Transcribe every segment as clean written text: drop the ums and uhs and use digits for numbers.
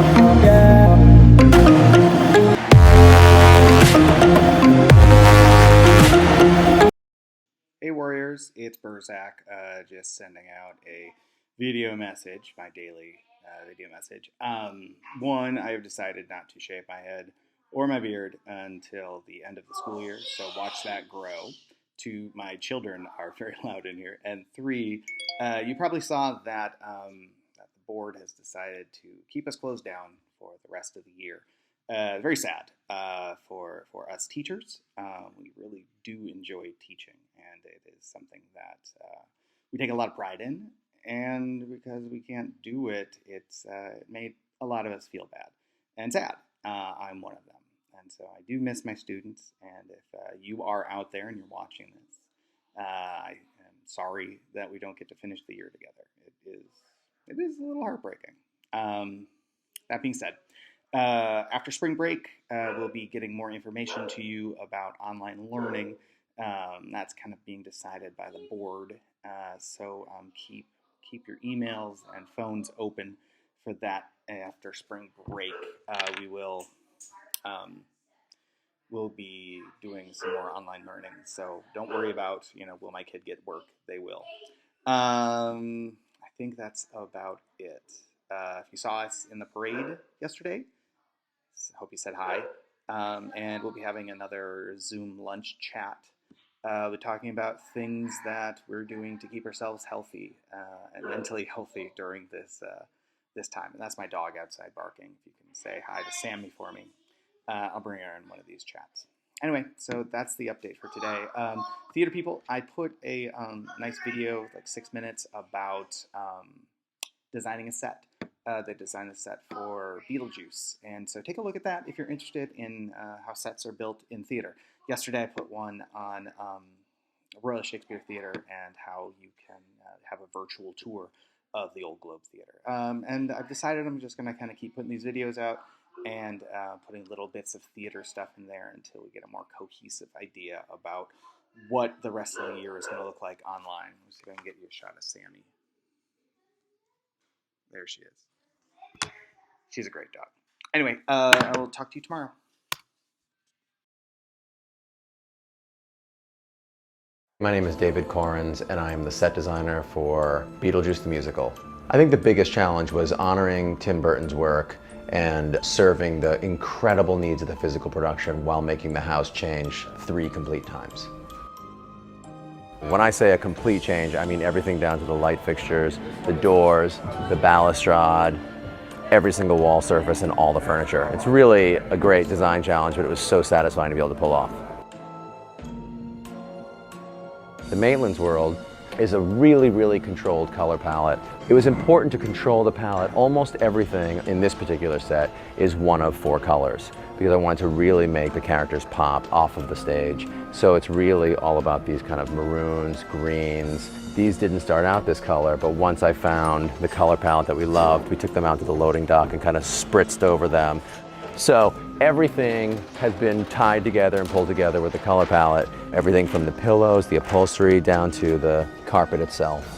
Hey Warriors, it's Burzak, just sending out a video message, my daily video message. One, I have decided not to shave my head or my beard until the end of the school year, so watch that grow. Two, my children are very loud in here. And three, you probably saw that, that the board has decided to keep us closed down for the rest of the year. Very sad for us teachers. We really do enjoy teaching, and it is something that we take a lot of pride in. And because we can't do it, it made a lot of us feel bad and sad. I'm one of them, and so I do miss my students. And if you are out there and you're watching this, I am sorry that we don't get to finish the year together. It is a little heartbreaking. That being said. After spring break, we'll be getting more information to you about online learning. That's kind of being decided by the board. So keep your emails and phones open for that. After spring break, we'll be doing some more online learning. So don't worry about, will my kid get work? They will. I think that's about it. If you saw us in the parade yesterday, hope you said hi. And we'll be having another Zoom lunch chat. We're talking about things that we're doing to keep ourselves healthy and mentally healthy during this time. And that's my dog outside barking. If you can say hi to Sammy for me, I'll bring her in one of these chats. Anyway, so that's the update for today. Theater people, I put a nice video, like 6 minutes, about designing a set. They designed a set for Beetlejuice, and so take a look at that if you're interested in how sets are built in theater. Yesterday I put one on Royal Shakespeare Theater and how you can have a virtual tour of the Old Globe Theater. And I've decided I'm just going to kind of keep putting these videos out and putting little bits of theater stuff in there until we get a more cohesive idea about what the rest of the year is going to look like online. I'm just going to get you a shot of Sammy. There she is. She's a great dog. Anyway, I will talk to you tomorrow. My name is David Corrins, and I am the set designer for Beetlejuice the Musical. I think the biggest challenge was honoring Tim Burton's work and serving the incredible needs of the physical production while making the house change 3 complete times. When I say a complete change, I mean everything down to the light fixtures, the doors, the balustrade, every single wall surface, and all the furniture. It's really a great design challenge, but it was so satisfying to be able to pull off. The Maitland's World is a really controlled color palette. It was important to control the palette. Almost everything in this particular set is one of 4 colors because I wanted to really make the characters pop off of the stage. So it's really all about these kind of maroons, greens. These didn't start out this color, but once I found the color palette that we loved, we took them out to the loading dock and kind of spritzed over them. So everything has been tied together and pulled together with the color palette. Everything from the pillows, the upholstery, down to the carpet itself.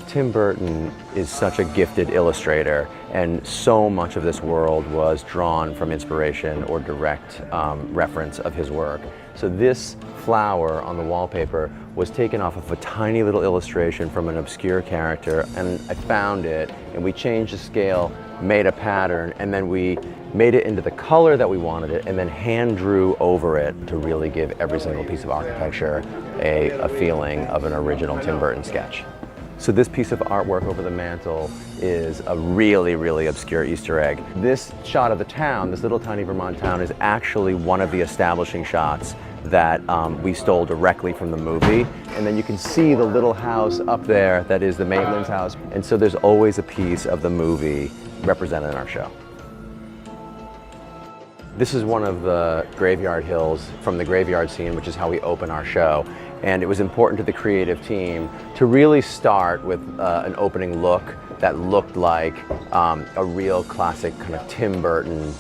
Tim Burton is such a gifted illustrator, and so much of this world was drawn from inspiration or direct reference of his work. So this flower on the wallpaper was taken off of a tiny little illustration from an obscure character, and I found it, and we changed the scale, made a pattern, and then we made it into the color that we wanted it, and then hand drew over it to really give every single piece of architecture a feeling of an original Tim Burton sketch. So this piece of artwork over the mantle is a really obscure Easter egg. This shot of the town, this little tiny Vermont town, is actually one of the establishing shots that we stole directly from the movie. And then you can see the little house up there that is the Maitland's house. And so there's always a piece of the movie represented in our show. This is one of the graveyard hills from the graveyard scene, which is how we open our show. And it was important to the creative team to really start with an opening look that looked like a real classic kind of Tim Burton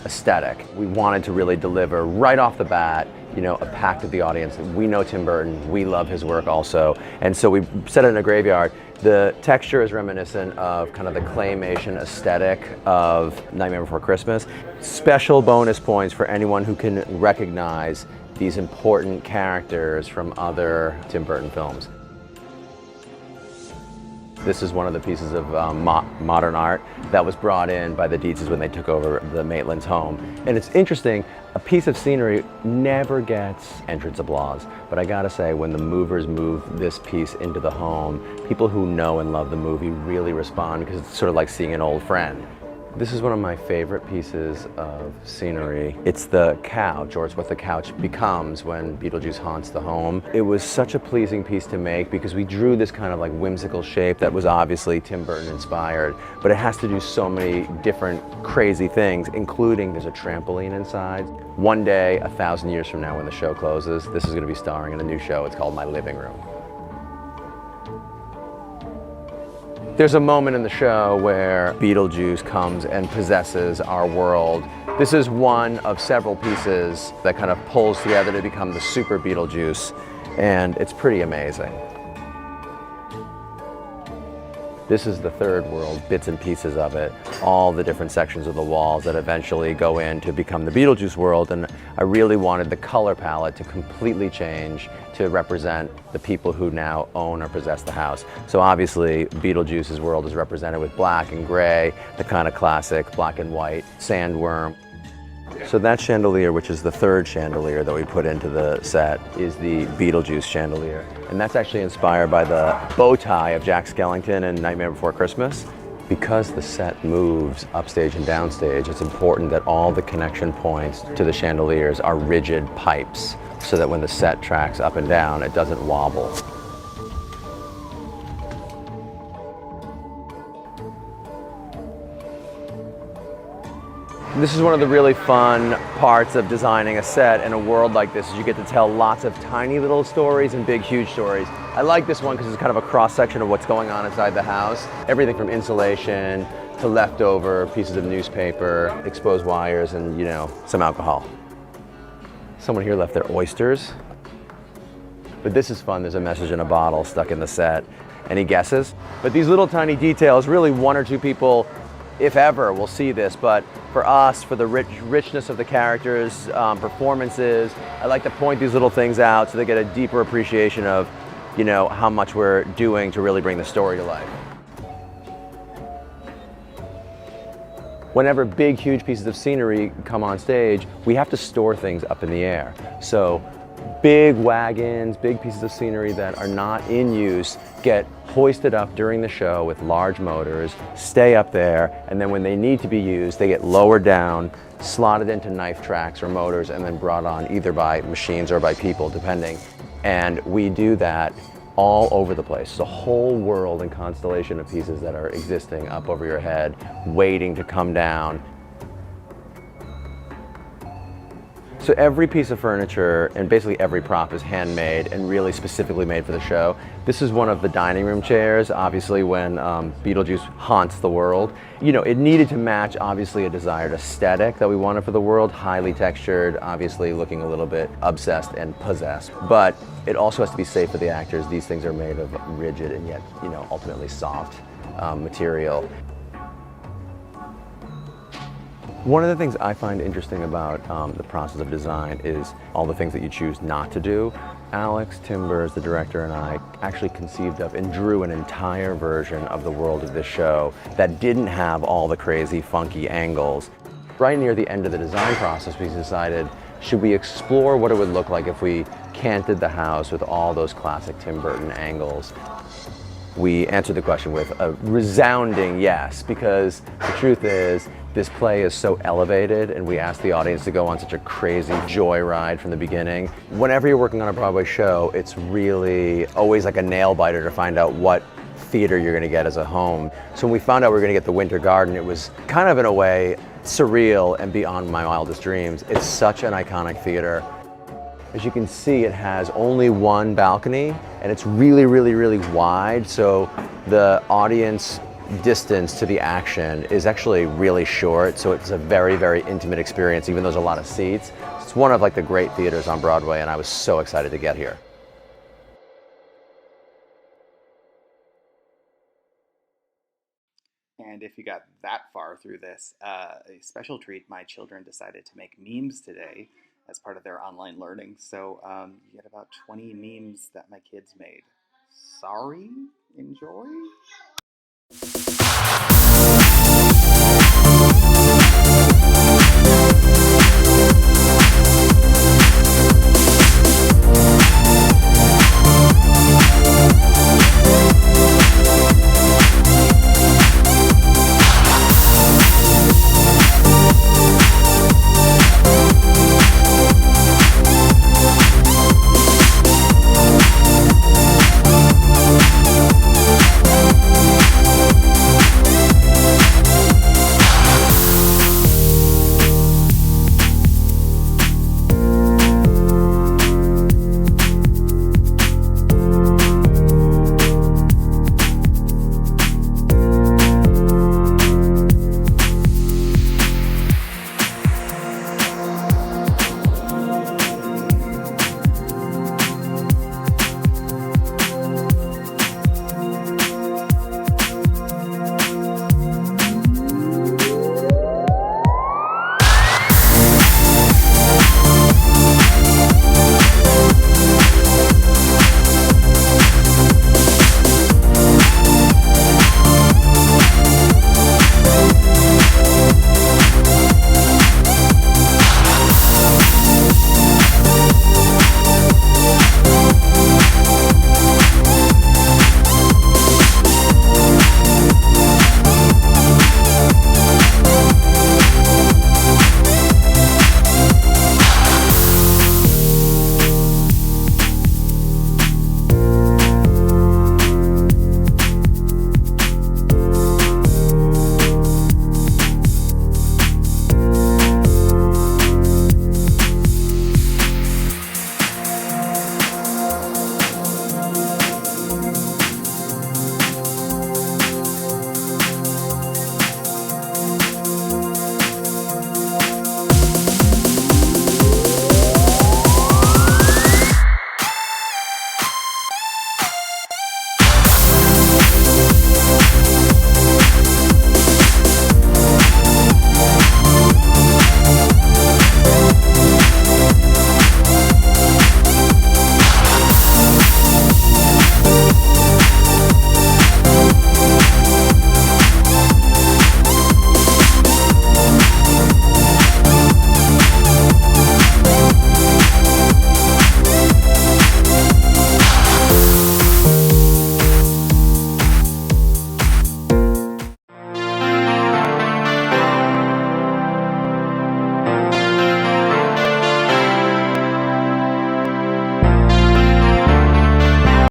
aesthetic. We wanted to really deliver right off the bat, a pack to the audience. We know Tim Burton, we love his work also. And so we set it in a graveyard. The texture is reminiscent of kind of the claymation aesthetic of Nightmare Before Christmas. Special bonus points for anyone who can recognize these important characters from other Tim Burton films. This is one of the pieces of modern art that was brought in by the Dietzes when they took over the Maitland's home. And it's interesting, a piece of scenery never gets entrance applause. But I gotta say, when the movers move this piece into the home, people who know and love the movie really respond because it's sort of like seeing an old friend. This is one of my favorite pieces of scenery. It's the couch, or it's what the couch becomes when Beetlejuice haunts the home. It was such a pleasing piece to make because we drew this kind of like whimsical shape that was obviously Tim Burton inspired, but it has to do so many different crazy things, including there's a trampoline inside. One day, 1,000 years from now when the show closes, this is gonna be starring in a new show. It's called My Living Room. There's a moment in the show where Beetlejuice comes and possesses our world. This is one of several pieces that kind of pulls together to become the Super Beetlejuice, and it's pretty amazing. This is the third world, bits and pieces of it, all the different sections of the walls that eventually go in to become the Beetlejuice world, and I really wanted the color palette to completely change to represent the people who now own or possess the house. So obviously, Beetlejuice's world is represented with black and gray, the kind of classic black and white sandworm. So that chandelier, which is the third chandelier that we put into the set, is the Beetlejuice chandelier. And that's actually inspired by the bow tie of Jack Skellington in Nightmare Before Christmas. Because the set moves upstage and downstage, it's important that all the connection points to the chandeliers are rigid pipes, so that when the set tracks up and down, it doesn't wobble. This is one of the really fun parts of designing a set in a world like this, is you get to tell lots of tiny little stories and big, huge stories. I like this one because it's kind of a cross-section of what's going on inside the house. Everything from insulation to leftover pieces of newspaper, exposed wires, and, you know, some alcohol. Someone here left their oysters. But this is fun. There's a message in a bottle stuck in the set. Any guesses? But these little tiny details, really one or two people, if ever, will see this. But for us, for the richness of the characters' performances, I like to point these little things out so they get a deeper appreciation of, you know, how much we're doing to really bring the story to life. Whenever big, huge pieces of scenery come on stage, we have to store things up in the air. So big wagons, big pieces of scenery that are not in use get hoisted up during the show with large motors, stay up there, and then when they need to be used, they get lowered down, slotted into knife tracks or motors, and then brought on either by machines or by people, depending. And we do that all over the place. There's a whole world and constellation of pieces that are existing up over your head, waiting to come down. So every piece of furniture and basically every prop is handmade and really specifically made for the show. This is one of the dining room chairs, obviously when Beetlejuice haunts the world. You know, it needed to match obviously a desired aesthetic that we wanted for the world, highly textured, obviously looking a little bit obsessed and possessed. But it also has to be safe for the actors. These things are made of rigid and yet, you know, ultimately soft material. One of the things I find interesting about the process of design is all the things that you choose not to do. Alex Timbers, the director, and I actually conceived of and drew an entire version of the world of this show that didn't have all the crazy, funky angles. Right near the end of the design process, we decided, should we explore what it would look like if we canted the house with all those classic Tim Burton angles? We answered the question with a resounding yes, because the truth is, this play is so elevated and we asked the audience to go on such a crazy joyride from the beginning. Whenever you're working on a Broadway show, it's really always like a nail biter to find out what theater you're gonna get as a home. So when we found out we were gonna get the Winter Garden, it was kind of in a way surreal and beyond my wildest dreams. It's such an iconic theater. As you can see, it has only one balcony and it's really, really, really wide. So the audience distance to the action is actually really short. So it's a very, very intimate experience, even though there's a lot of seats. It's one of like the great theaters on Broadway and I was so excited to get here. And if you got that far through this, a special treat, my children decided to make memes today as part of their online learning. So you get about 20 memes that my kids made. Sorry? Enjoy?